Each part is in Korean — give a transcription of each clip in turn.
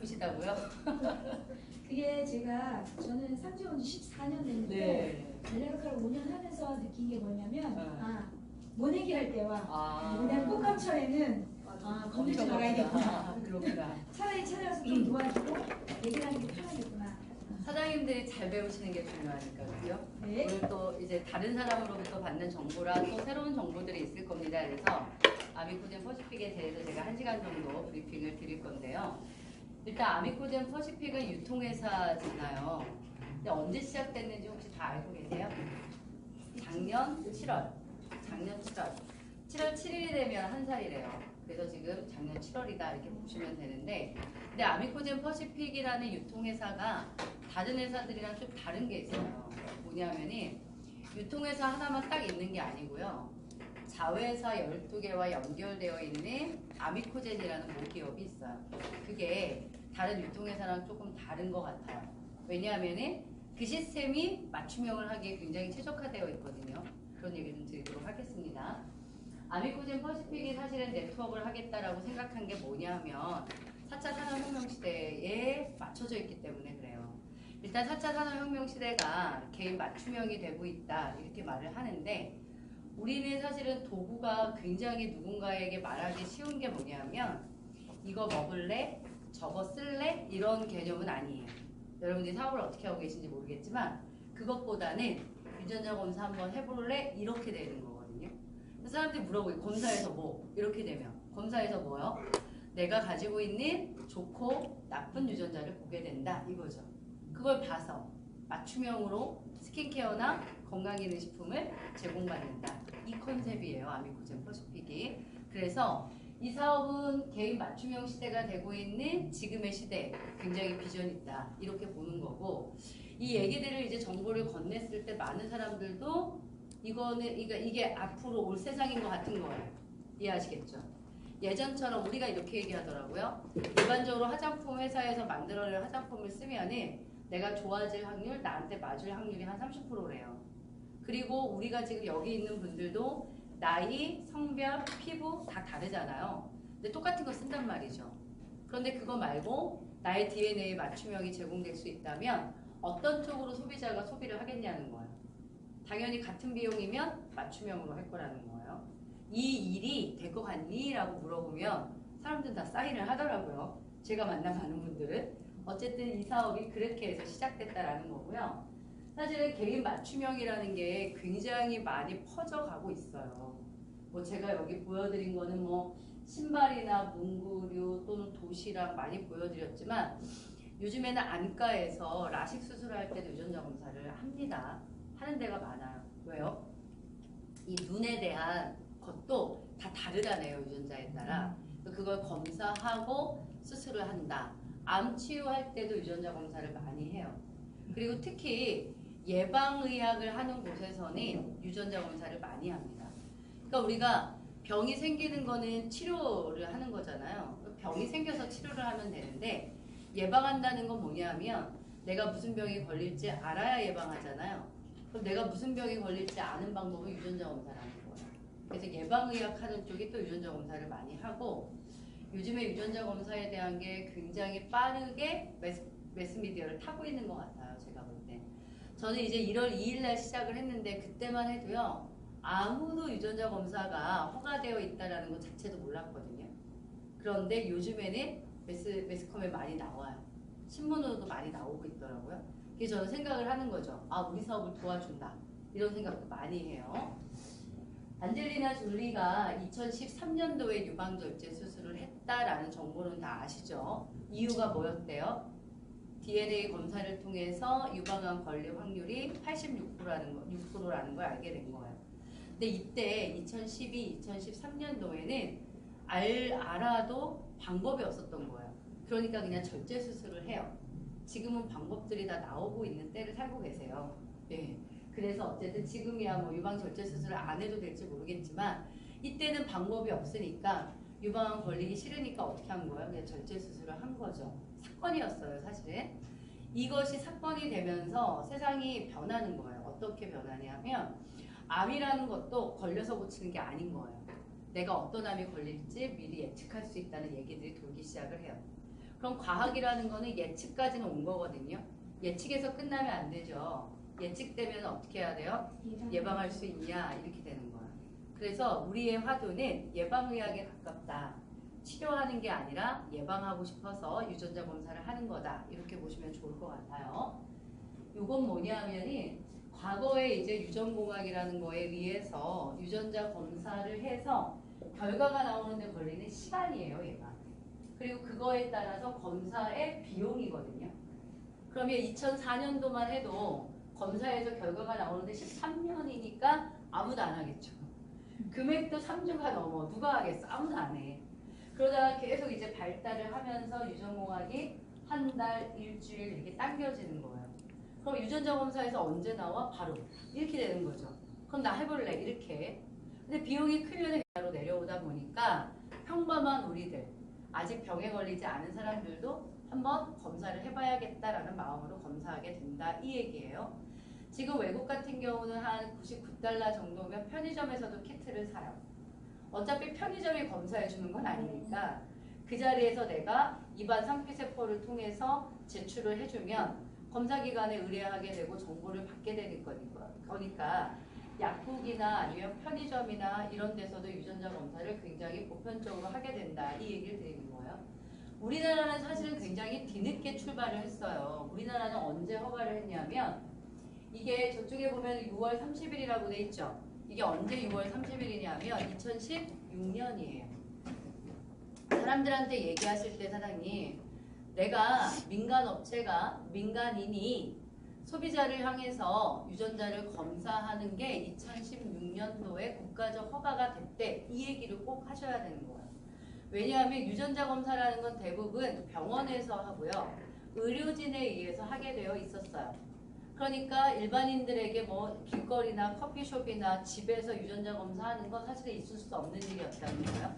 바쁘시다고요? 그게 저는 상주 온 지 14년 됐는데 네. 전략학과를 5년 하면서 느낀 게 뭐냐면 네. 모내기 할 때와 그냥 꽃감철에는 겁을 좀 나가야겠구나. 그렇구나. 차라리 찾아가서 좀 도와주고 얘기를 하는 게 편하겠구나. 사장님들이 잘 배우시는 게 중요하니까, 그죠? 네. 오늘 또 이제 다른 사람으로부터 받는 정보랑 또 새로운 정보들이 있을 겁니다. 그래서 아미코젠 퍼시픽에 대해서 제가 1시간 정도 브리핑을 드릴 건데요. 일단 아미코젠 퍼시픽은 유통회사잖아요. 근데 언제 시작됐는지 혹시 다 알고 계세요? 작년 7월. 7월 7일이 되면 한 살이래요. 그래서 지금 작년 7월이다 이렇게 보시면 되는데, 근데 아미코젠 퍼시픽이라는 유통회사가 다른 회사들이랑 좀 다른 게 있어요. 뭐냐면이 유통회사 하나만 딱 있는 게 아니고요. 자회사 12개와 연결되어 있는 아미코젠이라는 모기업이 있어요. 그게 다른 유통회사랑 조금 다른 것 같아요. 왜냐하면 그 시스템이 맞춤형을 하기에 굉장히 최적화되어 있거든요. 그런 얘기 좀 드리도록 하겠습니다. 아미코젠 퍼시픽이 사실은 네트워크를 하겠다라고 생각한 게 뭐냐 하면 4차 산업혁명 시대에 맞춰져 있기 때문에 그래요. 일단 4차 산업혁명 시대가 개인 맞춤형이 되고 있다 이렇게 말을 하는데, 우리는 사실은 도구가 굉장히 누군가에게 말하기 쉬운 게 뭐냐면 이거 먹을래? 저거 쓸래? 이런 개념은 아니에요. 여러분들이 사업을 어떻게 하고 계신지 모르겠지만 그것보다는 유전자 검사 한번 해볼래? 이렇게 되는 거거든요. 사람들이 물어보고 검사에서 뭐? 이렇게 되면 검사에서 뭐요? 내가 가지고 있는 좋고 나쁜 유전자를 보게 된다 이거죠. 그걸 봐서 맞춤형으로 스킨케어나 건강기능식품을 제공받는다. 이 컨셉이에요. 아미코젠 퍼시픽이. 그래서 이 사업은 개인 맞춤형 시대가 되고 있는 지금의 시대에 굉장히 비전이 있다. 이렇게 보는 거고, 이 얘기들을 이제 정보를 건넸을 때 많은 사람들도 이게 앞으로 올 세상인 것 같은 거예요. 이해하시겠죠? 예전처럼 우리가 이렇게 얘기하더라고요. 일반적으로 화장품 회사에서 만들어낸 화장품을 쓰면은 내가 좋아질 확률, 나한테 맞을 확률이 한 30%래요. 그리고 우리가 지금 여기 있는 분들도 나이, 성별, 피부 다 다르잖아요. 근데 똑같은 거 쓴단 말이죠. 그런데 그거 말고 나의 DNA 맞춤형이 제공될 수 있다면 어떤 쪽으로 소비자가 소비를 하겠냐는 거예요. 당연히 같은 비용이면 맞춤형으로 할 거라는 거예요. 이 일이 될 것 같니? 라고 물어보면 사람들은 다 사인을 하더라고요. 제가 만난 많은 분들은. 어쨌든 이 사업이 그렇게 해서 시작됐다라는 거고요. 사실은 개인 맞춤형이라는 게 굉장히 많이 퍼져가고 있어요. 뭐 제가 여기 보여드린 거는 뭐 신발이나 문구류 또는 도시락 많이 보여드렸지만 요즘에는 안과에서 라식 수술할 때도 유전자 검사를 합니다. 하는 데가 많아요. 왜요? 이 눈에 대한 것도 다 다르다네요. 유전자에 따라. 그걸 검사하고 수술을 한다. 암 치유할 때도 유전자 검사를 많이 해요. 그리고 특히 예방의학을 하는 곳에서는 유전자 검사를 많이 합니다. 그러니까 우리가 병이 생기는 거는 치료를 하는 거잖아요. 병이 생겨서 치료를 하면 되는데, 예방한다는 건 뭐냐면 내가 무슨 병이 걸릴지 알아야 예방하잖아요. 그럼 내가 무슨 병이 걸릴지 아는 방법은 유전자 검사를 하는 거예요. 그래서 예방의학 하는 쪽이 또 유전자 검사를 많이 하고, 요즘에 유전자 검사에 대한 게 굉장히 빠르게 매스미디어를 타고 있는 것 같아요. 제가 볼 때. 저는 이제 1월 2일 날 시작을 했는데 그때만 해도요. 아무도 유전자 검사가 허가되어 있다는 것 자체도 몰랐거든요. 그런데 요즘에는 매스컴에 많이 나와요. 신문으로도 많이 나오고 있더라고요. 그래서 저는 생각을 하는 거죠. 아, 우리 사업을 도와준다. 이런 생각도 많이 해요. 안젤리나 졸리가 2013년도에 유방절제 수술을 했다라는 정보는 다 아시죠? 이유가 뭐였대요? DNA 검사를 통해서 유방암 걸릴 확률이 86%라는 걸 알게 된 거예요. 근데 이때 2012, 2013년도에는 알아도 방법이 없었던 거예요. 그러니까 그냥 절제 수술을 해요. 지금은 방법들이 다 나오고 있는 때를 살고 계세요. 네. 그래서 어쨌든 지금이야 뭐 유방 절제 수술을 안 해도 될지 모르겠지만 이때는 방법이 없으니까 유방암 걸리기 싫으니까 어떻게 한 거예요? 그냥 절제 수술을 한 거죠. 사건이었어요, 사실은. 이것이 사건이 되면서 세상이 변하는 거예요. 어떻게 변하냐면 암이라는 것도 걸려서 고치는 게 아닌 거예요. 내가 어떤 암이 걸릴지 미리 예측할 수 있다는 얘기들이 돌기 시작을 해요. 그럼 과학이라는 거는 예측까지는 온 거거든요. 예측에서 끝나면 안 되죠. 예측되면 어떻게 해야 돼요? 예방할 수 있냐 이렇게 되는 거야. 그래서 우리의 화두는 예방의학에 가깝다. 치료하는 게 아니라 예방하고 싶어서 유전자 검사를 하는 거다. 이렇게 보시면 좋을 것 같아요. 이건 뭐냐면이 과거에 이제 유전공학이라는 거에 의해서 유전자 검사를 해서 결과가 나오는데 걸리는 시간이에요, 얘가. 그리고 그거에 따라서 검사의 비용이거든요. 그러면 2004년도만 해도 검사에서 결과가 나오는데 13년이니까 아무도 안 하겠죠. 금액도 3조가 넘어. 누가 하겠어? 아무도 안 해. 그러다가 계속 이제 발달을 하면서 유전공학이 한 달, 일주일 이렇게 당겨지는 거예요. 그럼 유전자 검사에서 언제 나와? 바로. 이렇게 되는 거죠. 그럼 나 해볼래. 이렇게. 근데 비용이 크면 로 내려오다 보니까 평범한 우리들, 아직 병에 걸리지 않은 사람들도 한번 검사를 해봐야겠다라는 마음으로 검사하게 된다. 이 얘기예요. 지금 외국 같은 경우는 한 99달러 정도면 편의점에서도 키트를 사요. 어차피 편의점이 검사해 주는 건 아니니까 그 자리에서 내가 입안 상피세포를 통해서 제출을 해주면 검사기관에 의뢰하게 되고 정보를 받게 되는 거니까 약국이나 아니면 편의점이나 이런 데서도 유전자 검사를 굉장히 보편적으로 하게 된다. 이 얘기를 드리는 거예요. 우리나라는 사실은 굉장히 뒤늦게 출발을 했어요. 우리나라는 언제 허가를 했냐면 이게 저쪽에 보면 6월 30일이라고 돼 있죠. 이게 언제 6월 30일이냐면 2016년이에요. 사람들한테 얘기하실 때 사장님, 내가 민간인이 소비자를 향해서 유전자를 검사하는 게 2016년도에 국가적 허가가 됐대. 이 얘기를 꼭 하셔야 되는 거예요. 왜냐하면 유전자 검사라는 건 대부분 병원에서 하고요. 의료진에 의해서 하게 되어 있었어요. 그러니까 일반인들에게 뭐 길거리나 커피숍이나 집에서 유전자 검사하는 건 사실 있을 수 없는 일이었다는 거예요.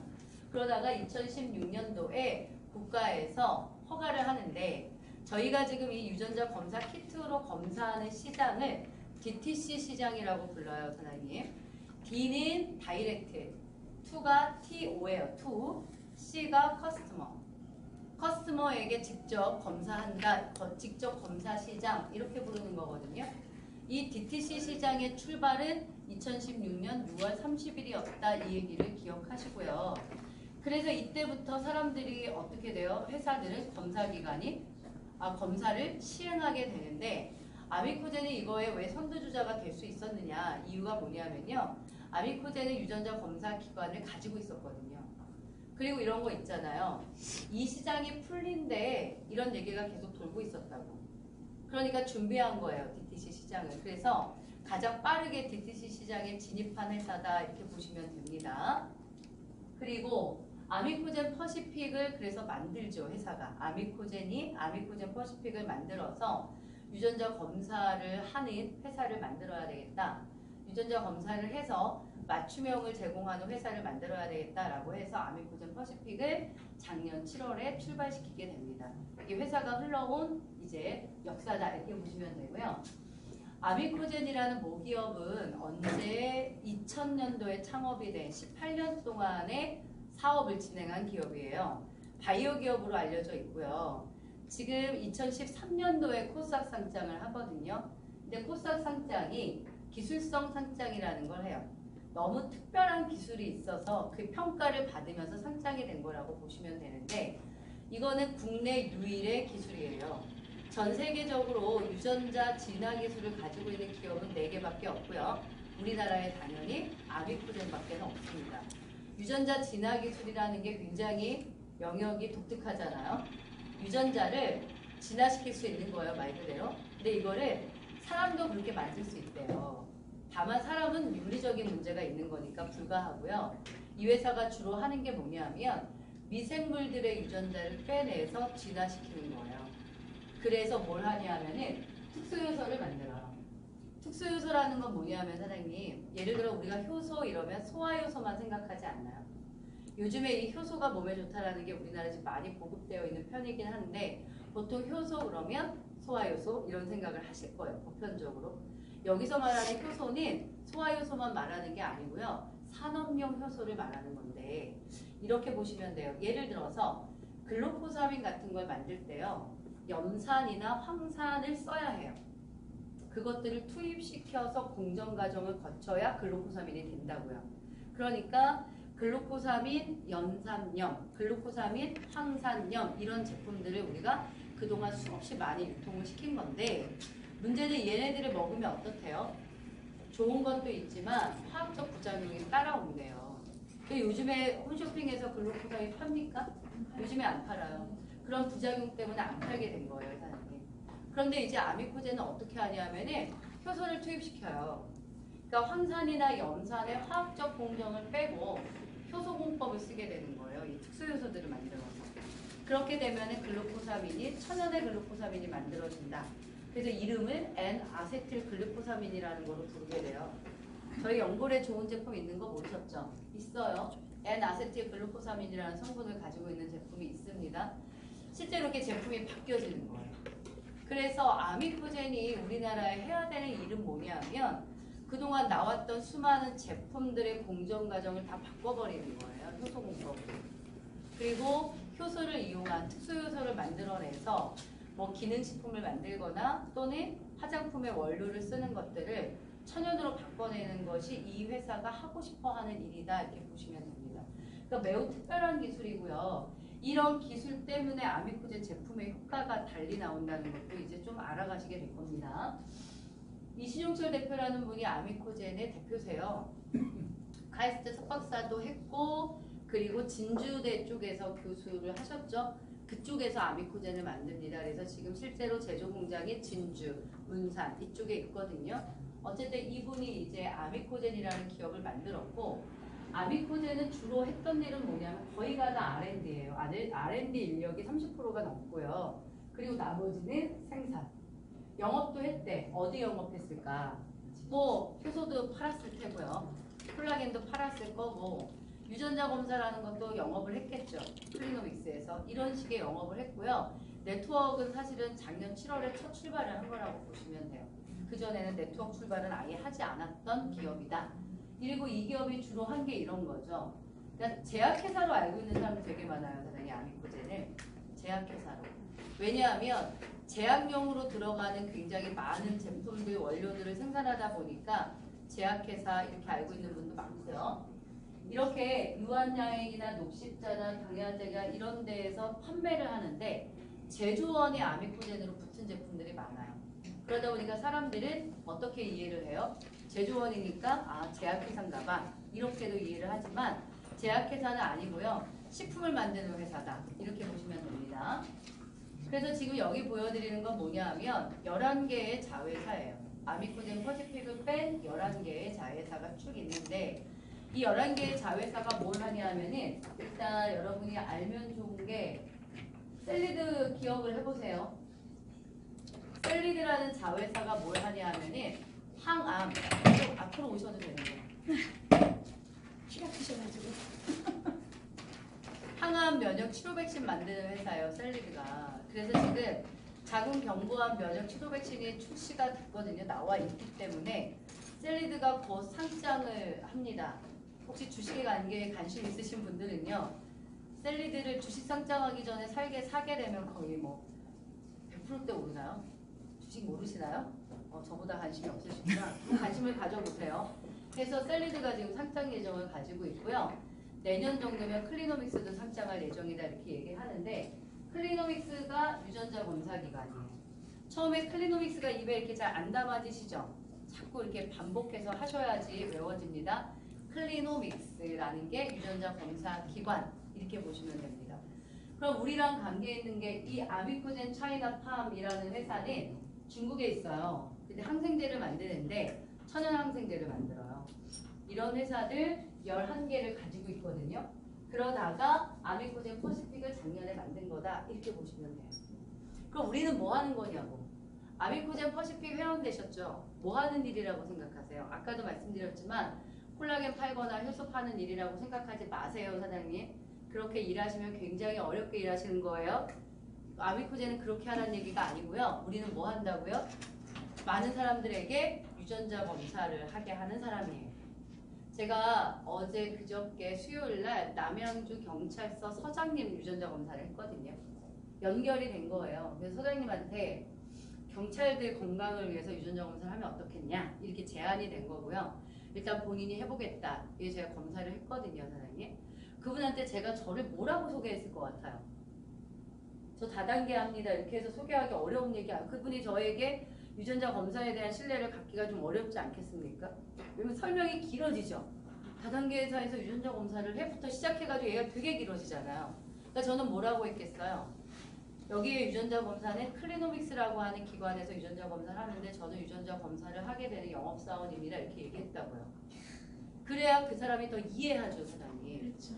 그러다가 2016년도에 국가에서 허가를 하는데 저희가 지금 이 유전자 검사 키트로 검사하는 시장을 DTC 시장이라고 불러요, 사장님. D는 다이렉트, 2가 TO예요, to, C가 커스터머. 커스터머에게 직접 검사한다, 직접 검사 시장 이렇게 부르는 거거든요. 이 DTC 시장의 출발은 2016년 6월 30일이었다 이 얘기를 기억하시고요. 그래서 이때부터 사람들이 어떻게 돼요? 회사들은 검사를 시행하게 되는데 아미코젠이 이거에 왜 선두주자가 될 수 있었느냐 이유가 뭐냐면요. 아미코젠은 유전자 검사 기관을 가지고 있었거든요. 그리고 이런 거 있잖아요. 이 시장이 풀린데 이런 얘기가 계속 돌고 있었다고. 그러니까 준비한 거예요. DTC 시장을. 그래서 가장 빠르게 DTC 시장에 진입한 회사다 이렇게 보시면 됩니다. 그리고 아미코젠 퍼시픽을 그래서 만들죠. 회사가. 아미코젠 퍼시픽을 만들어서 유전자 검사를 하는 회사를 만들어야 되겠다. 유전자 검사를 해서 맞춤형을 제공하는 회사를 만들어야 되겠다라고 해서 아미코젠 퍼시픽을 작년 7월에 출발시키게 됩니다. 이 회사가 흘러온 이제 역사다 이렇게 보시면 되고요. 아미코젠이라는 모기업은 언제 2000년도에 창업이 된 18년 동안의 사업을 진행한 기업이에요. 바이오 기업으로 알려져 있고요. 지금 2013년도에 코스닥 상장을 하거든요. 근데 코스닥 상장이 기술성 상장이라는 걸 해요. 너무 특별한 기술이 있어서 그 평가를 받으면서 상장이 된 거라고 보시면 되는데 이거는 국내 유일의 기술이에요. 전 세계적으로 유전자 진화 기술을 가지고 있는 기업은 4개밖에 없고요. 우리나라에 당연히 아미코젠밖에 없습니다. 유전자 진화 기술이라는 게 굉장히 영역이 독특하잖아요. 유전자를 진화시킬 수 있는 거예요, 말 그대로. 근데 이거를 사람도 그렇게 만들 수 있대요. 다만 사람은 윤리적인 문제가 있는 거니까 불가하고요. 이 회사가 주로 하는 게 뭐냐면 미생물들의 유전자를 빼내서 진화시키는 거예요. 그래서 뭘 하냐면은 특수효소를 만들어요. 특수효소라는 건 뭐냐면 사장님, 예를 들어 우리가 효소 이러면 소화효소만 생각하지 않나요? 요즘에 이 효소가 몸에 좋다라는 게 우리나라에 지금 많이 보급되어 있는 편이긴 한데 보통 효소 그러면 소화효소 이런 생각을 하실 거예요. 보편적으로. 여기서 말하는 효소는 소화효소만 말하는 게 아니고요. 산업용 효소를 말하는 건데 이렇게 보시면 돼요. 예를 들어서 글루코사민 같은 걸 만들 때요. 염산이나 황산을 써야 해요. 그것들을 투입시켜서 공정 과정을 거쳐야 글루코사민이 된다고요. 그러니까 글루코사민, 연산염, 글루코사민, 황산염 이런 제품들을 우리가 그동안 수없이 많이 유통을 시킨 건데 문제는 얘네들을 먹으면 어떻대요? 좋은 것도 있지만 화학적 부작용이 따라온대요. 요즘에 홈쇼핑에서 글루코사민 팝니까? 요즘에 안 팔아요. 그런 부작용 때문에 안 팔게 된 거예요, 사장님. 그런데 이제 아미코제는 어떻게 하냐면은 효소를 투입시켜요. 그러니까 황산이나 염산의 화학적 공정을 빼고 효소 공법을 쓰게 되는 거예요. 이 특수 효소들을 만들어서. 그렇게 되면은 글루코사민이 천연의 글루코사민이 만들어진다. 그래서 이름을 N-아세틸 글루코사민이라는 걸로 부르게 돼요. 저희 연골에 좋은 제품 있는 거 모르셨죠? 있어요. N-아세틸 글루코사민이라는 성분을 가지고 있는 제품이 있습니다. 실제로 이렇게 제품이 바뀌어지는 거예요. 그래서 아미코젠이 우리나라에 해야 되는 일은 뭐냐면 그동안 나왔던 수많은 제품들의 공정 과정을 다 바꿔버리는 거예요. 효소 공법으로. 그리고 효소를 이용한 특수 효소를 만들어내서 뭐 기능식품을 만들거나 또는 화장품의 원료를 쓰는 것들을 천연으로 바꿔내는 것이 이 회사가 하고 싶어 하는 일이다 이렇게 보시면 됩니다. 그러니까 매우 특별한 기술이고요. 이런 기술 때문에 아미코젠 제품의 효과가 달리 나온다는 것도 이제 좀 알아가시게 될 겁니다. 이시종철 대표라는 분이 아미코젠의 대표세요. 카이스트 석박사도 했고 그리고 진주대 쪽에서 교수를 하셨죠. 그쪽에서 아미코젠을 만듭니다. 그래서 지금 실제로 제조 공장이 진주, 문산 이쪽에 있거든요. 어쨌든 이분이 이제 아미코젠이라는 기업을 만들었고 아미코젠은 주로 했던 일은 뭐냐면 거의가 다 R&D예요. R&D 인력이 30%가 넘고요. 그리고 나머지는 생산. 영업도 했대. 어디 영업했을까? 뭐 효소도 팔았을 테고요. 콜라겐도 팔았을 거고 유전자 검사라는 것도 영업을 했겠죠. 클리노믹스에서 이런 식의 영업을 했고요. 네트워크는 사실은 작년 7월에 첫 출발을 한 거라고 보시면 돼요. 그전에는 네트워크 출발은 아예 하지 않았던 기업이다. 그리고 이 기업이 주로 한 게 이런 거죠. 그러니까 제약회사로 알고 있는 사람들 되게 많아요. 사장님 아미코젠을. 제약회사로. 왜냐하면 제약용으로 들어가는 굉장히 많은 제품들, 원료들을 생산하다 보니까 제약회사 이렇게 알고 있는 분도 많고요. 이렇게 유한양액이나 녹십자나 당야제가 이런 데에서 판매를 하는데 제조원이 아미코젠으로 붙은 제품들이 많아요. 그러다 보니까 사람들은 어떻게 이해를 해요? 제조원이니까 아 제약회사인가 봐 이렇게도 이해를 하지만 제약회사는 아니고요. 식품을 만드는 회사다. 이렇게 보시면 됩니다. 그래서 지금 여기 보여드리는 건 뭐냐 하면 11개의 자회사예요. 아미코젠 퍼시픽을 뺀 11개의 자회사가 쭉 있는데 이 11개의 자회사가 뭘 하냐 하면은 일단 여러분이 알면 좋은 게 셀리드 기억을 해보세요. 셀리드라는 자회사가 뭘 하냐 하면은 항암 앞으로 오셔도 되는 거예요. 키가 크셔가지고. 항암 면역 치료 백신 만드는 회사예요. 셀리드가. 그래서 지금 자궁경부암 면역 치료 백신이 출시가 됐거든요. 나와 있기 때문에 셀리드가 곧 상장을 합니다. 혹시 주식에 관심 있으신 분들은요. 셀리드를 주식 상장하기 전에 사게 되면 거의 뭐 100%대 오르나요? 주식 모르시나요? 저보다 관심이 없으시구나. 관심을 가져보세요. 그래서 셀리드가 지금 상장 예정을 가지고 있고요. 내년 정도면 클리노믹스도 상장할 예정이다 이렇게 얘기하는데 클리노믹스가 유전자 검사 기관이에요. 처음에 클리노믹스가 입에 이렇게 잘 안 담아지시죠? 자꾸 이렇게 반복해서 하셔야지 외워집니다. 클리노믹스라는 게 유전자 검사 기관 이렇게 보시면 됩니다. 그럼 우리랑 관계 있는 게 이 아미코젠 차이나팜이라는 회사는 중국에 있어요. 근데 항생제를 만드는데 천연 항생제를 만들어요. 이런 회사들 11개를 가지고 있거든요. 그러다가 아미코젠 퍼시픽을 작년에 만든 거다 이렇게 보시면 돼요. 그럼 우리는 뭐 하는 거냐고. 아미코젠 퍼시픽 회원 되셨죠? 뭐 하는 일이라고 생각하세요? 아까도 말씀드렸지만 콜라겐 팔거나 효소 파는 일이라고 생각하지 마세요, 사장님. 그렇게 일하시면 굉장히 어렵게 일하시는 거예요. 아미코젠은 그렇게 하라는 얘기가 아니고요. 우리는 뭐 한다고요? 많은 사람들에게 유전자 검사를 하게 하는 사람이에요. 제가 어제 그저께 수요일날 남양주 경찰서 서장님 유전자 검사를 했거든요. 연결이 된 거예요. 그래서 서장님한테 경찰들 건강을 위해서 유전자 검사를 하면 어떻겠냐 이렇게 제안이 된 거고요. 일단 본인이 해보겠다. 이게 제가 검사를 했거든요, 사장님. 그분한테 제가 저를 뭐라고 소개했을 것 같아요? 저 다단계 합니다. 이렇게 해서 소개하기 어려운 얘기야. 그분이 저에게 유전자 검사에 대한 신뢰를 갖기가 좀 어렵지 않겠습니까? 왜냐면 설명이 길어지죠. 다단계 회사에서 유전자 검사를 해부터 시작해가지고 얘가 되게 길어지잖아요. 그러니까 저는 뭐라고 했겠어요? 여기에 유전자 검사는 클리노믹스라고 하는 기관에서 유전자 검사를 하는데 저는 유전자 검사를 하게 되는 영업사원입니다. 이렇게 얘기했다고요. 그래야 그 사람이 더 이해하죠, 사장님. 그렇죠.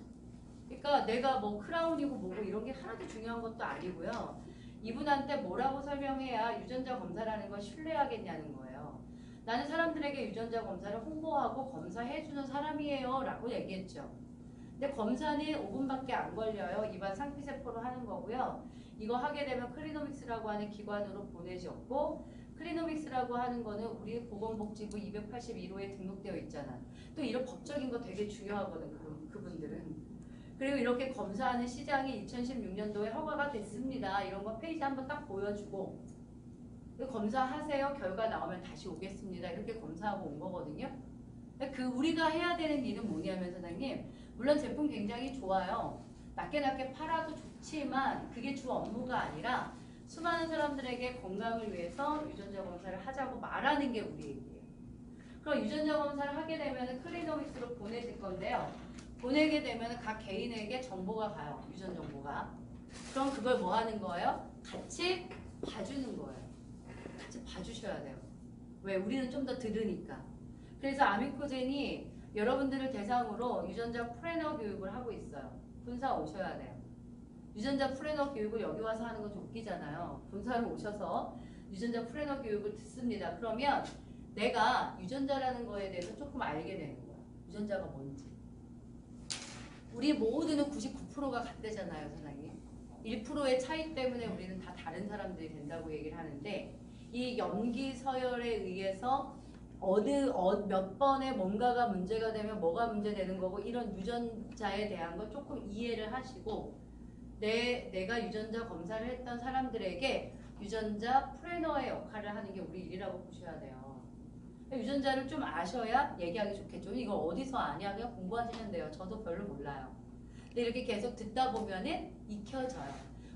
그러니까 내가 뭐 크라운이고 뭐고 이런 게 하나도 중요한 것도 아니고요. 이분한테 뭐라고 설명해야 유전자 검사라는 걸 신뢰하겠냐는 거예요. 나는 사람들에게 유전자 검사를 홍보하고 검사해주는 사람이에요 라고 얘기했죠. 근데 검사는 5분밖에 안 걸려요. 입안 상피세포로 하는 거고요. 이거 하게 되면 클리노믹스라고 하는 기관으로 보내졌고 클리노믹스라고 하는 거는 우리 보건복지부 281호에 등록되어 있잖아. 또 이런 법적인 거 되게 중요하거든, 그분들은. 그리고 이렇게 검사하는 시장이 2016년도에 허가가 됐습니다. 이런 거 페이지 한번 딱 보여주고 검사하세요. 결과 나오면 다시 오겠습니다. 이렇게 검사하고 온 거거든요. 그 우리가 해야 되는 일은 뭐냐면 사장님, 물론 제품 굉장히 좋아요. 낮게 팔아도 좋지만 그게 주 업무가 아니라 수많은 사람들에게 건강을 위해서 유전자 검사를 하자고 말하는 게 우리 얘기예요. 그럼 유전자 검사를 하게 되면 클리노믹스로 보내질 건데요. 보내게 되면 각 개인에게 정보가 가요. 유전 정보가. 그럼 그걸 뭐 하는 거예요? 같이 봐주는 거예요. 같이 봐주셔야 돼요. 왜? 우리는 좀 더 들으니까. 그래서 아미코젠이 여러분들을 대상으로 유전자 프레너 교육을 하고 있어요. 본사 오셔야 돼요. 유전자 프레너 교육을 여기 와서 하는 건 좀 웃기잖아요. 본사를 오셔서 유전자 프레너 교육을 듣습니다. 그러면 내가 유전자라는 거에 대해서 조금 알게 되는 거예요. 유전자가 뭔지. 우리 모두는 99%가 같대잖아요, 사장님. 1%의 차이 때문에 우리는 다 다른 사람들이 된다고 얘기를 하는데 이 염기 서열에 의해서 몇 번에 뭔가가 문제가 되면 뭐가 문제되는 거고 이런 유전자에 대한 거 조금 이해를 하시고 내가 유전자 검사를 했던 사람들에게 유전자 프레너의 역할을 하는 게 우리 일이라고 보셔야 돼요. 유전자를 좀 아셔야 얘기하기 좋겠죠. 이거 어디서 아냐? 그냥 공부하시면 돼요. 저도 별로 몰라요. 근데 이렇게 계속 듣다 보면은 익혀져요.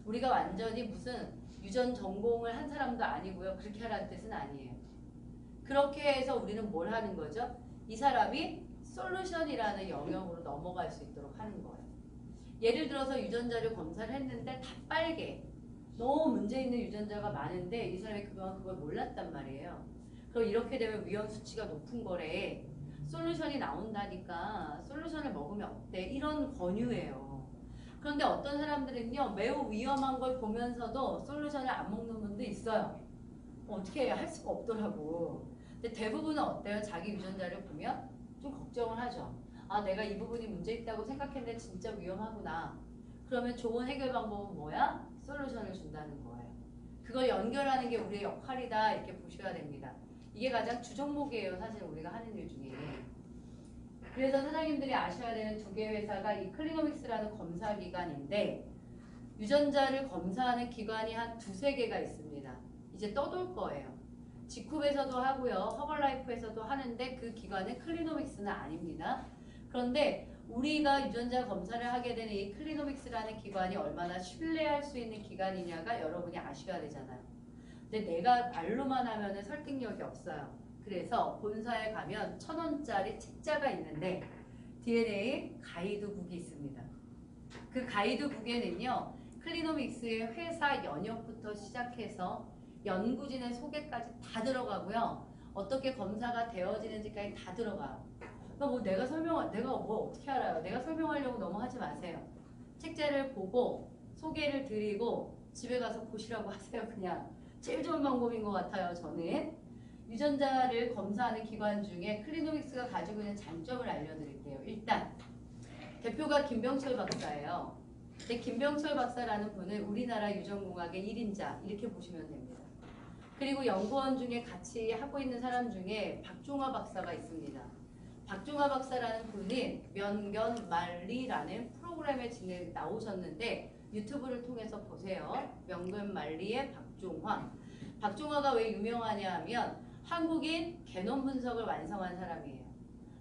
우리가 완전히 무슨 유전 전공을 한 사람도 아니고요. 그렇게 하라는 뜻은 아니에요. 그렇게 해서 우리는 뭘 하는 거죠? 이 사람이 솔루션이라는 영역으로 넘어갈 수 있도록 하는 거예요. 예를 들어서 유전자를 검사를 했는데 다 빨개. 너무 문제 있는 유전자가 많은데 이 사람이 그동안 그걸 몰랐단 말이에요. 그럼 이렇게 되면 위험 수치가 높은 거래. 솔루션이 나온다니까 솔루션을 먹으면 어때? 이런 권유예요. 그런데 어떤 사람들은요. 매우 위험한 걸 보면서도 솔루션을 안 먹는 분도 있어요. 어떻게 해야 할 수가 없더라고. 근데 대부분은 어때요? 자기 유전자를 보면 좀 걱정을 하죠. 아, 내가 이 부분이 문제 있다고 생각했는데 진짜 위험하구나. 그러면 좋은 해결 방법은 뭐야? 솔루션을 준다는 거예요. 그걸 연결하는 게 우리의 역할이다 이렇게 보셔야 됩니다. 이게 가장 주종목이에요. 사실 우리가 하는 일 중에. 그래서 사장님들이 아셔야 되는 두 개의 회사가 이 클리노믹스라는 검사 기관인데 유전자를 검사하는 기관이 한 두세 개가 있습니다. 이제 떠돌 거예요. 지쿱에서도 하고요. 허벌라이프에서도 하는데 그 기관은 클리노믹스는 아닙니다. 그런데 우리가 유전자 검사를 하게 되는 이 클리노믹스라는 기관이 얼마나 신뢰할 수 있는 기관이냐가 여러분이 아셔야 되잖아요. 근데 내가 말로만 하면은 설득력이 없어요. 그래서 본사에 가면 1,000원짜리 책자가 있는데 DNA 가이드북이 있습니다. 그 가이드북에는요. 클리노믹스의 회사 연역부터 시작해서 연구진의 소개까지 다 들어가고요. 어떻게 검사가 되어지는지까지 다 들어가요. 그러니까 뭐 내가 뭐 어떻게 알아요? 내가 설명하려고 너무 하지 마세요. 책자를 보고 소개를 드리고 집에 가서 보시라고 하세요. 그냥 제일 좋은 방법인 것 같아요. 저는 유전자를 검사하는 기관 중에 클리노믹스가 가지고 있는 장점을 알려드릴게요. 일단 대표가 김병철 박사예요. 근데 김병철 박사라는 분은 우리나라 유전공학의 1인자 이렇게 보시면 됩니다. 그리고 연구원 중에 같이 하고 있는 사람 중에 박종화 박사가 있습니다. 박종화 박사라는 분이 명견말리라는 프로그램에 나오셨는데 유튜브를 통해서 보세요. 명견말리의 박종화. 박종화가 왜 유명하냐 하면 한국인 게놈 분석을 완성한 사람이에요.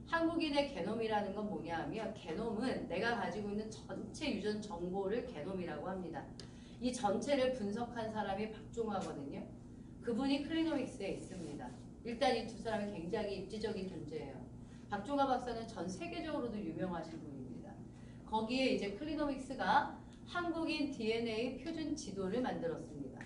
한국인의 게놈이라는 건 뭐냐 하면 게놈은 내가 가지고 있는 전체 유전 정보를 게놈이라고 합니다. 이 전체를 분석한 사람이 박종화거든요. 그분이 클리노믹스에 있습니다. 일단 이 두 사람이 굉장히 입지적인 존재예요. 박종화 박사는 전 세계적으로도 유명하신 분입니다. 거기에 이제 클리노믹스가 한국인 DNA 표준 지도를 만들었습니다.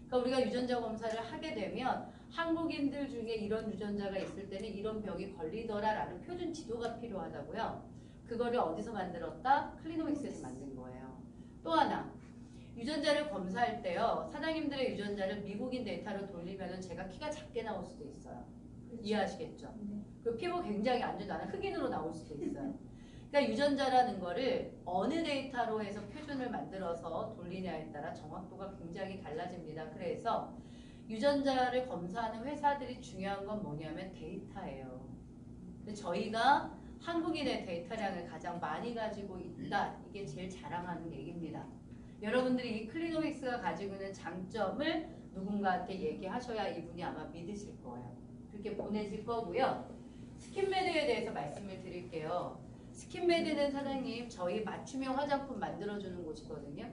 그러니까 우리가 유전자 검사를 하게 되면 한국인들 중에 이런 유전자가 있을 때는 이런 병이 걸리더라라는 표준 지도가 필요하다고요. 그거를 어디서 만들었다? 클리노믹스에서 만든 거예요. 또 하나, 유전자를 검사할 때요. 사장님들의 유전자를 미국인 데이터로 돌리면 제가 키가 작게 나올 수도 있어요. 그렇죠. 이해하시겠죠? 네. 그 피부 굉장히 안 좋은 나는 흑인으로 나올 수도 있어요. 그러니까 유전자라는 거를 어느 데이터로 해서 표준을 만들어서 돌리냐에 따라 정확도가 굉장히 달라집니다. 그래서 유전자를 검사하는 회사들이 중요한 건 뭐냐면 데이터예요. 근데 저희가 한국인의 데이터량을 가장 많이 가지고 있다. 이게 제일 자랑하는 얘기입니다. 여러분들이 이 클리노믹스가 가지고 있는 장점을 누군가한테 얘기하셔야 이분이 아마 믿으실 거예요. 그렇게 보내실 거고요. 스킨메드에 대해서 말씀을 드릴게요. 스킨메드는 사장님 저희 맞춤형 화장품 만들어주는 곳이거든요.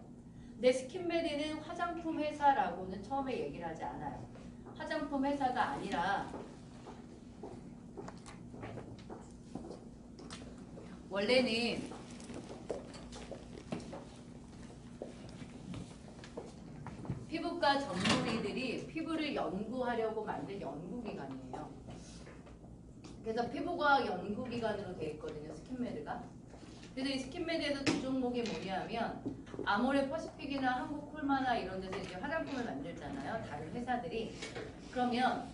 근데 스킨메드는 화장품 회사라고는 처음에 얘기를 하지 않아요. 화장품 회사가 아니라 원래는 피부과 전문의들이 피부를 연구하려고 만든 연구기관이에요. 그래서 피부과학 연구기관으로 되어 있거든요. 스킨메드가. 그래서 이 스킨메드에서 두 종목이 뭐냐면 아모레 퍼시픽이나 한국콜마나 이런 데서 이제 화장품을 만들잖아요. 다른 회사들이. 그러면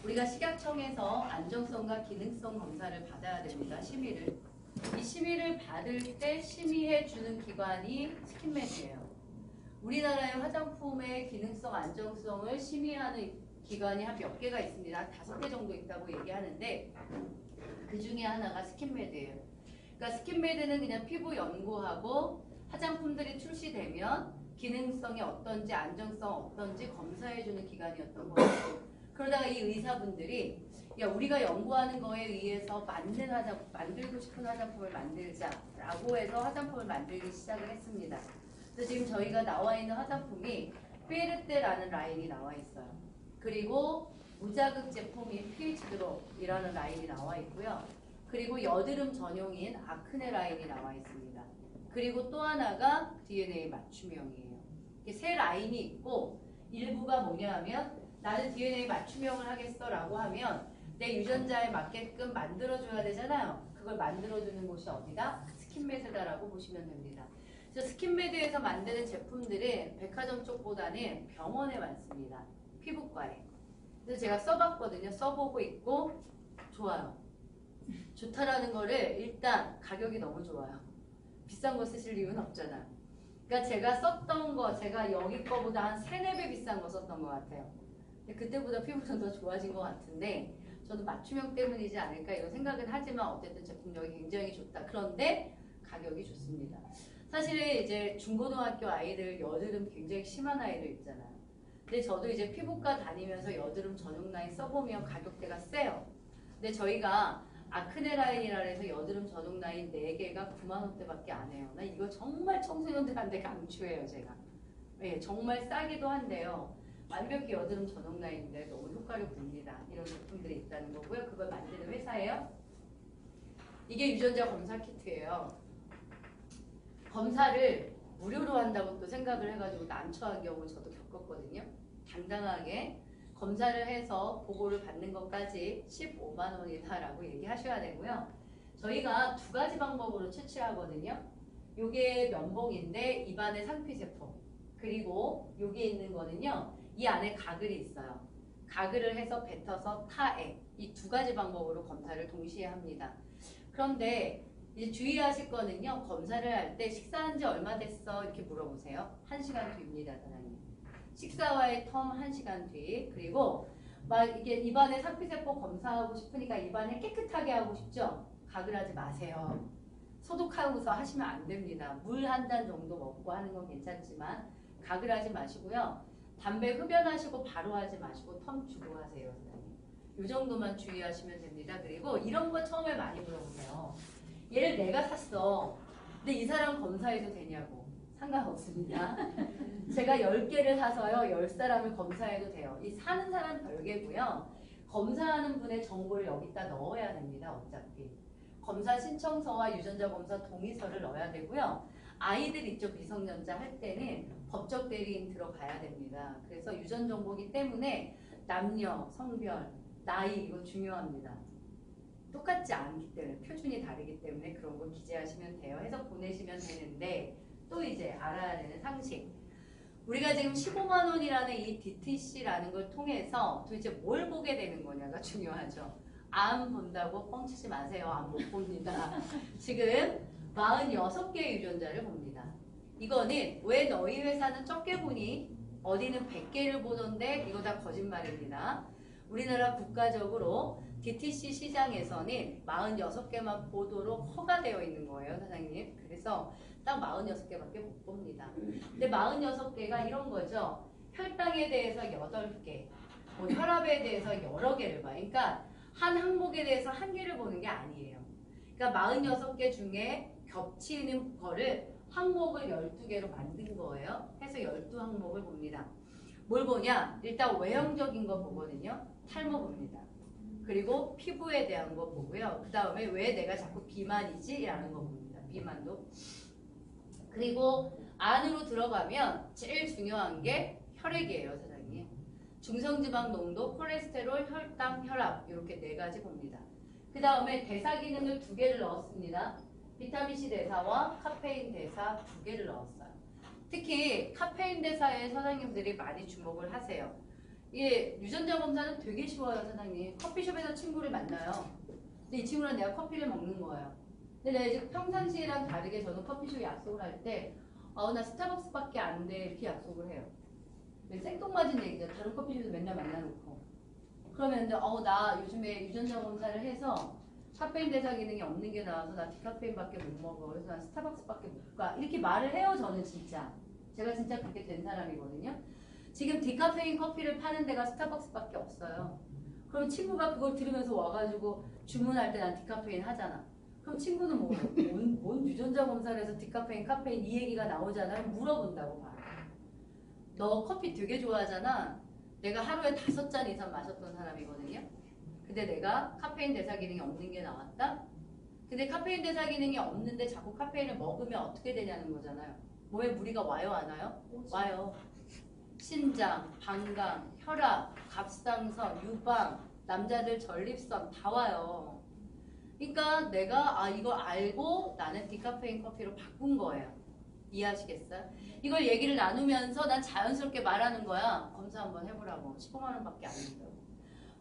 우리가 식약청에서 안정성과 기능성 검사를 받아야 됩니다. 심의를. 이 심의를 받을 때 심의해 주는 기관이 스킨메드예요. 우리나라의 화장품의 기능성, 안정성을 심의하는 기관이 한 몇 개가 있습니다. 한 5개 정도 있다고 얘기하는데 그 중에 하나가 스킨메드예요. 그러니까 스킨메드는 그냥 피부 연구하고 화장품들이 출시되면 기능성이 어떤지 안정성 어떤지 검사해주는 기관이었던 거예요. 그러다가 이 의사분들이 야 우리가 연구하는 거에 의해서 맞는 화장품, 만들고 싶은 화장품을 만들자라고 해서 화장품을 만들기 시작을 했습니다. 그래서 지금 저희가 나와 있는 화장품이 페르테라는 라인이 나와 있어요. 그리고 무자극 제품인 pH드롭이라는 라인이 나와 있고요. 그리고 여드름 전용인 아크네 라인이 나와 있습니다. 그리고 또 하나가 DNA 맞춤형이에요. 이게 세 라인이 있고 일부가 뭐냐 하면 나는 DNA 맞춤형을 하겠어 라고 하면 내 유전자에 맞게끔 만들어줘야 되잖아요. 그걸 만들어주는 곳이 어디다? 스킨메드다라고 보시면 됩니다. 그래서 스킨메드에서 만드는 제품들은 백화점 쪽보다는 병원에 많습니다. 피부과에. 그래서 제가 써봤거든요. 써보고 있고 좋아요. 좋다라는 거를 일단 가격이 너무 좋아요. 비싼 거 쓰실 이유는 없잖아요. 그러니까 제가 썼던 거 제가 여기 거보다 한 3, 4배 비싼 거 썼던 것 같아요. 근데 그때보다 피부가 더 좋아진 것 같은데 저도 맞춤형 때문이지 않을까 이런 생각은 하지만 어쨌든 제품력이 굉장히 좋다. 그런데 가격이 좋습니다. 사실 이제 중고등학교 아이들 여드름 굉장히 심한 아이들 있잖아요. 근데 저도 이제 피부과 다니면서 여드름 전용 라인 써보면 가격대가 세요. 근데 저희가 아크네 라인이라 해서 여드름 전용 라인 4개가 9만 원대밖에 안 해요. 나 이거 정말 청소년들한테 강추해요, 제가. 네, 정말 싸기도 한데요. 완벽히 여드름 전용 라인인데 너무 효과를 봅니다. 이런 제품들이 있다는 거고요. 그걸 만드는 회사예요. 이게 유전자 검사 키트예요. 검사를 무료로 한다고 또 생각을 해가지고 난처한 경우 저도 겪었거든요. 당당하게 검사를 해서 보고를 받는 것까지 15만 원이다라고 얘기하셔야 되고요. 저희가 2가지 방법으로 채취하거든요. 요게 면봉인데 입안에 상피세포 그리고 여기에 있는 거는요. 이 안에 가글이 있어요. 가글을 해서 뱉어서 타액 이 2가지 방법으로 검사를 동시에 합니다. 그런데 이제 주의하실 거는요. 검사를 할 때 식사한 지 얼마 됐어? 이렇게 물어보세요. 1시간 뒤입니다. 사장님. 식사와의 텀 1시간 뒤. 그리고 막 이게 입안에 상피세포 검사하고 싶으니까 입안을 깨끗하게 하고 싶죠? 각을 하지 마세요. 소독하고서 하시면 안 됩니다. 물 한 잔 정도 먹고 하는 건 괜찮지만 각을 하지 마시고요. 담배 흡연하시고 바로 하지 마시고 텀 주고 하세요. 이 정도만 주의하시면 됩니다. 그리고 이런 거 처음에 많이 물어보세요. 얘를 내가 샀어. 근데 이 사람 검사해도 되냐고. 상관없습니다. 제가 10개를 사서요. 10사람을 검사해도 돼요. 이 사는 사람 별개고요. 검사하는 분의 정보를 여기다 넣어야 됩니다. 어차피. 검사 신청서와 유전자 검사 동의서를 넣어야 되고요. 아이들 이쪽 미성년자 할 때는 법적 대리인 들어가야 됩니다. 그래서 유전 정보기 때문에 남녀, 성별, 나이 이거 중요합니다. 똑같지 않기 때문에 표준이 다르기 때문에 그런 거 기재하시면 돼요. 해서 보내시면 되는데 또 이제 알아야 되는 상식. 우리가 지금 15만 원이라는 이 DTC라는 걸 통해서 도대체 뭘 보게 되는 거냐가 중요하죠. 암 본다고 뻥치지 마세요. 암 못 봅니다. 지금 46개의 유전자를 봅니다. 이거는 왜 너희 회사는 적게 보니? 어디는 100개를 보던데 이거 다 거짓말입니다. 우리나라 국가적으로 DTC 시장에서는 46개만 보도록 허가되어 있는 거예요, 사장님. 그래서 딱 46개밖에 못 봅니다. 근데 46개가 이런 거죠. 혈당에 대해서 8개, 뭐 혈압에 대해서 여러 개를 봐요. 그러니까 한 항목에 대해서 한 개를 보는 게 아니에요. 그러니까 46개 중에 겹치는 거를 항목을 12개로 만든 거예요. 해서 12항목을 봅니다. 뭘 보냐? 일단 외형적인 거 보거든요. 탈모 봅니다. 그리고 피부에 대한 거 보고요. 그 다음에 왜 내가 자꾸 비만이지? 라는 거 봅니다. 비만도. 그리고 안으로 들어가면 제일 중요한 게 혈액이에요, 사장님. 중성지방 농도, 콜레스테롤, 혈당, 혈압 이렇게 4가지 봅니다. 그 다음에 대사 기능을 2개를 넣었습니다. 비타민C 대사와 카페인 대사 2개를 넣었어요. 특히 카페인 대사에 사장님들이 많이 주목을 하세요. 이게 유전자 검사는 되게 쉬워요, 사장님. 커피숍에서 친구를 만나요. 근데 이 친구랑 내가 커피를 먹는 거예요. 근데 내가 이제 평상시랑 다르게 저는 커피숍 약속을 할 때 나 스타벅스밖에 안 돼 이렇게 약속을 해요. 생뚱맞은 얘기죠. 다른 커피숍에서 맨날 만나놓고. 그러면 이제 나 요즘에 유전자 검사를 해서 카페인 대사 기능이 없는 게 나와서 나 디카페인밖에 못 먹어. 그래서 난 스타벅스밖에 못 가. 이렇게 말을 해요, 저는 진짜. 제가 진짜 그렇게 된 사람이거든요. 지금 디카페인 커피를 파는 데가 스타벅스밖에 없어요. 그럼 친구가 그걸 들으면서 와가지고 주문할 때 난 디카페인 하잖아. 그럼 친구는 뭔 유전자 검사를 해서 디카페인, 카페인 이 얘기가 나오잖아요. 물어본다고 봐. 너 커피 되게 좋아하잖아. 내가 하루에 5잔 이상 마셨던 사람이거든요. 근데 내가 카페인 대사 기능이 없는 게 나왔다? 근데 카페인 대사 기능이 없는데 자꾸 카페인을 먹으면 어떻게 되냐는 거잖아요. 몸에 무리가 와요, 안 와요? 와요. 신장, 방광, 혈압, 갑상선, 유방, 남자들 전립선 다 와요. 그러니까 내가 이거 알고 나는 디카페인 커피로 바꾼 거예요. 이해하시겠어요? 이걸 얘기를 나누면서 난 자연스럽게 말하는 거야. 검사 한번 해보라고. 15만 원밖에 안 든다고.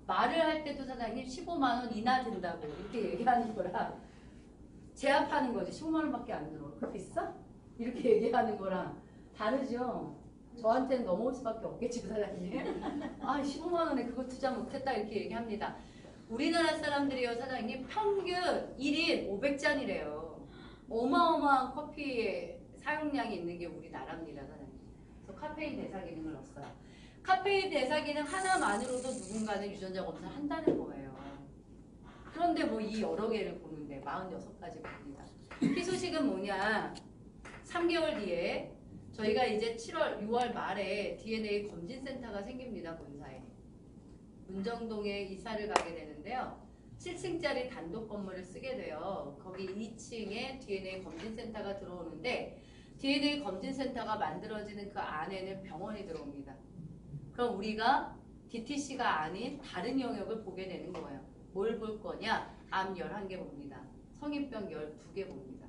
말을 할 때도 사장님 15만 원 이나 든다고 이렇게 얘기하는 거랑 제압하는 거지. 15만 원밖에 안 들어. 그거 비싸? 이렇게 얘기하는 거랑 다르죠? 저한테는 넘어올 수밖에 없겠지, 사장님. 15만 원에 그거 투자 못했다 이렇게 얘기합니다. 우리나라 사람들이요, 사장님, 평균 1인 500잔이래요. 어마어마한 커피의 사용량이 있는 게 우리나라입니다, 사장님. 그래서 카페인 대사 기능을 넣었어요. 카페인 대사 기능 하나만으로도 누군가는 유전자 검사를 한다는 거예요. 그런데 뭐 이 여러 개를 보는데 46가지 봅니다. 희소식은 뭐냐? 3개월 뒤에 저희가 이제 7월, 6월 말에 DNA 검진센터가 생깁니다, 본사에. 문정동에 이사를 가게 되는데요. 7층짜리 단독 건물을 쓰게 돼요. 거기 2층에 DNA 검진센터가 들어오는데 DNA 검진센터가 만들어지는 그 안에는 병원이 들어옵니다. 그럼 우리가 DTC가 아닌 다른 영역을 보게 되는 거예요. 뭘 볼 거냐? 암 11개 봅니다. 성인병 12개 봅니다.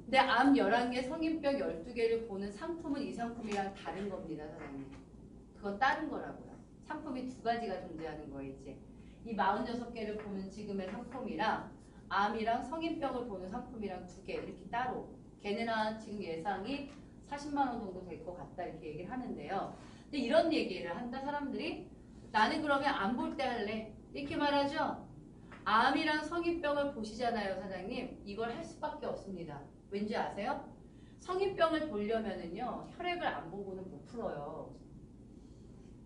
근데 암 11개, 성인병 12개를 보는 상품은 이 상품이랑 다른 겁니다, 사장님. 그건 다른 거라고요. 상품이 2가지가 존재하는 거예요, 이제. 이 46개를 보는 지금의 상품이랑 암이랑 성인병을 보는 상품이랑 2개 이렇게 따로. 걔네랑 지금 예상이 40만 원 정도 될 것 같다 이렇게 얘기를 하는데요. 근데 이런 얘기를 한다 사람들이 나는 그러면 안 볼 때 할래 이렇게 말하죠. 암이랑 성인병을 보시잖아요, 사장님. 이걸 할 수밖에 없습니다. 왠지 아세요? 성인병을 보려면은요, 혈액을 안 보고는 못 풀어요.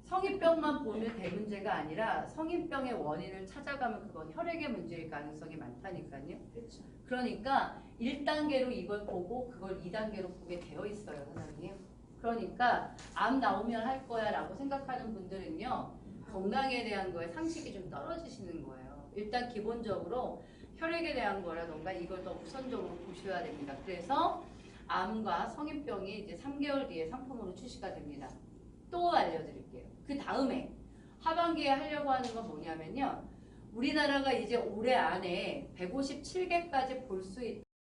성인병만 보면 될 문제가 아니라 성인병의 원인을 찾아가면 그건 혈액의 문제일 가능성이 많다니까요. 그렇죠. 그러니까 1단계로 이걸 보고 그걸 2단계로 보게 되어 있어요, 사장님. 그러니까 암 나오면 할 거야 라고 생각하는 분들은요, 건강에 대한 거에 상식이 좀 떨어지시는 거예요. 일단 기본적으로 혈액에 대한 거라던가 이걸 더 우선적으로 보셔야 됩니다. 그래서 암과 성인병이 이제 3개월 뒤에 상품으로 출시가 됩니다. 또 알려드릴게요. 그 다음에 하반기에 하려고 하는 건 뭐냐면요. 우리나라가 이제 올해 안에 157개까지 볼 수